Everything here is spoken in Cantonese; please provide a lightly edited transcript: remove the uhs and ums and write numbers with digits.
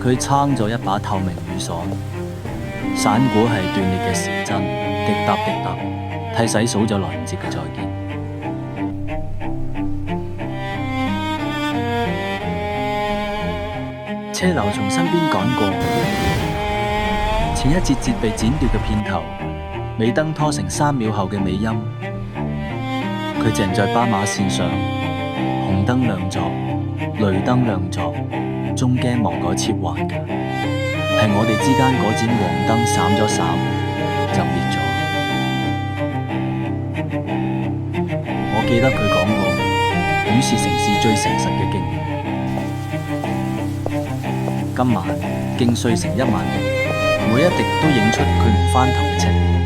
佢撐咗一把透明雨傘，傘果係斷裂嘅時針，滴答滴答，替洗數咗來唔切嘅再見。車流從身邊趕過，前一節節被剪掉嘅片頭，尾燈拖成3秒後嘅尾音。佢靜在斑馬線上，紅燈亮作，綠燈亮作，中間忘改切換嘅，係我哋之間嗰盞黃燈閃咗閃就滅咗。我記得佢講過，雨是城市最誠實嘅經驗。今晚竟碎成1萬滴，每一滴都映出佢唔翻頭嘅情。